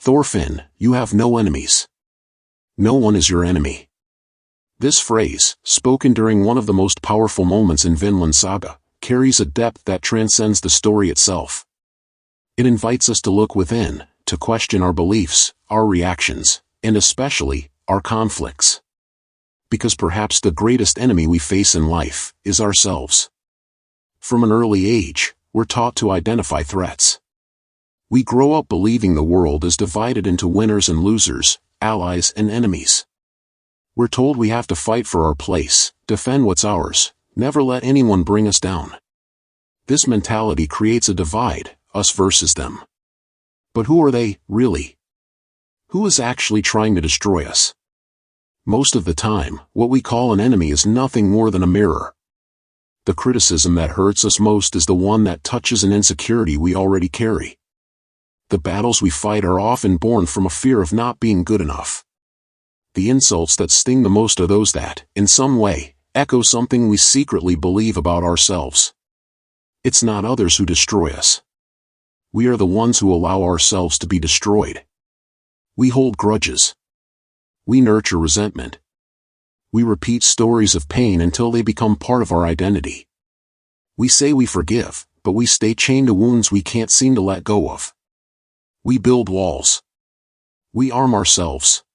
Thorfinn, you have no enemies. No one is your enemy. This phrase, spoken during one of the most powerful moments in Vinland Saga, carries a depth that transcends the story itself. It invites us to look within, to question our beliefs, our reactions, and especially, our conflicts. Because perhaps the greatest enemy we face in life is ourselves. From an early age, we're taught to identify threats. We grow up believing the world is divided into winners and losers, allies and enemies. We're told we have to fight for our place, defend what's ours, never let anyone bring us down. This mentality creates a divide, us versus them. But who are they, really? Who is actually trying to destroy us? Most of the time, what we call an enemy is nothing more than a mirror. The criticism that hurts us most is the one that touches an insecurity we already carry. The battles we fight are often born from a fear of not being good enough. The insults that sting the most are those that, in some way, echo something we secretly believe about ourselves. It's not others who destroy us. We are the ones who allow ourselves to be destroyed. We hold grudges. We nurture resentment. We repeat stories of pain until they become part of our identity. We say we forgive, but we stay chained to wounds we can't seem to let go of. We build walls. We arm ourselves.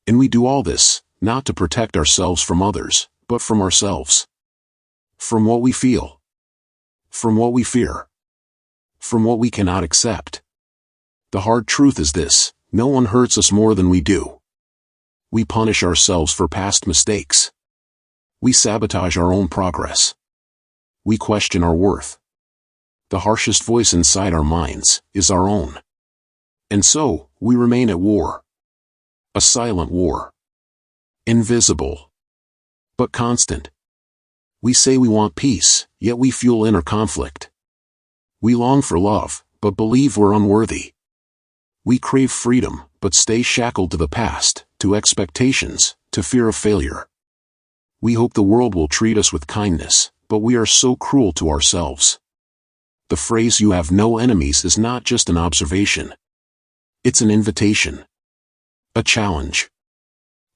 And we do all this, not to protect ourselves from others, but from ourselves. From what we feel. From what we fear. From what we cannot accept. The hard truth is this: no one hurts us more than we do. We punish ourselves for past mistakes. We sabotage our own progress. We question our worth. The harshest voice inside our minds is our own. And so, we remain at war. A silent war. Invisible. But constant. We say we want peace, yet we fuel inner conflict. We long for love, but believe we're unworthy. We crave freedom, but stay shackled to the past, to expectations, to fear of failure. We hope the world will treat us with kindness, but we are so cruel to ourselves. The phrase "you have no enemies" is not just an observation. It's an invitation. A challenge.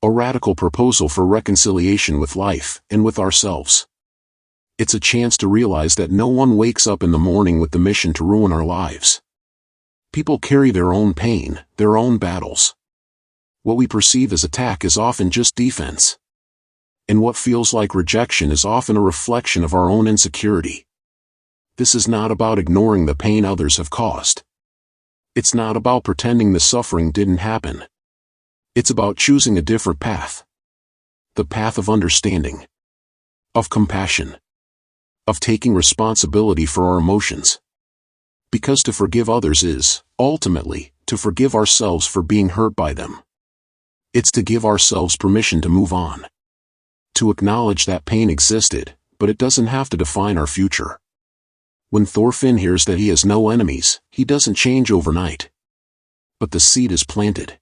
A radical proposal for reconciliation with life and with ourselves. It's a chance to realize that no one wakes up in the morning with the mission to ruin our lives. People carry their own pain, their own battles. What we perceive as attack is often just defense. And what feels like rejection is often a reflection of our own insecurity. This is not about ignoring the pain others have caused. It's not about pretending the suffering didn't happen. It's about choosing a different path. The path of understanding. Of compassion. Of taking responsibility for our emotions. Because to forgive others is, ultimately, to forgive ourselves for being hurt by them. It's to give ourselves permission to move on. To acknowledge that pain existed, but it doesn't have to define our future. When Thorfinn hears that he has no enemies, he doesn't change overnight. But the seed is planted.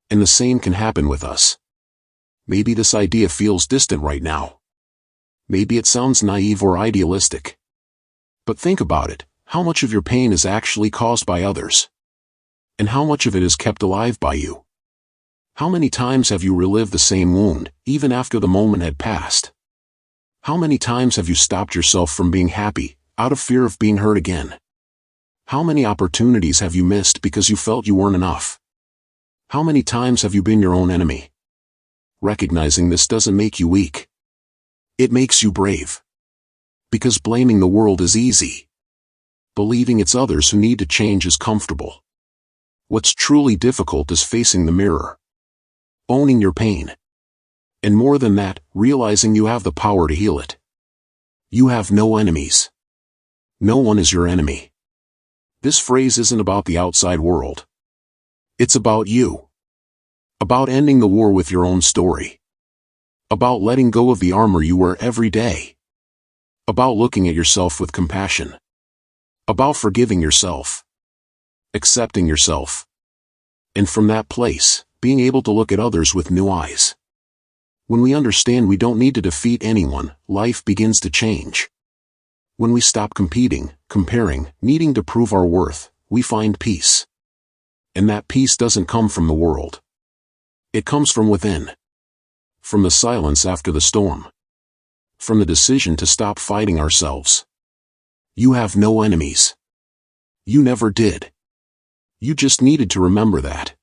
And the same can happen with us. Maybe this idea feels distant right now. Maybe it sounds naive or idealistic. But think about it. How much of your pain is actually caused by others? And how much of it is kept alive by you? How many times have you relived the same wound, even after the moment had passed? How many times have you stopped yourself from being happy, out of fear of being hurt again? How many opportunities have you missed because you felt you weren't enough? How many times have you been your own enemy? Recognizing this doesn't make you weak. It makes you brave. Because blaming the world is easy. Believing it's others who need to change is comfortable. What's truly difficult is facing the mirror. Owning your pain. And more than that, realizing you have the power to heal it. You have no enemies. No one is your enemy. This phrase isn't about the outside world. It's about you. About ending the war with your own story. About letting go of the armor you wear every day. About looking at yourself with compassion. About forgiving yourself. Accepting yourself. And from that place, being able to look at others with new eyes. When we understand we don't need to defeat anyone, life begins to change. When we stop competing, comparing, needing to prove our worth, we find peace. And that peace doesn't come from the world. It comes from within. From the silence after the storm. From the decision to stop fighting ourselves. You have no enemies. You never did. You just needed to remember that.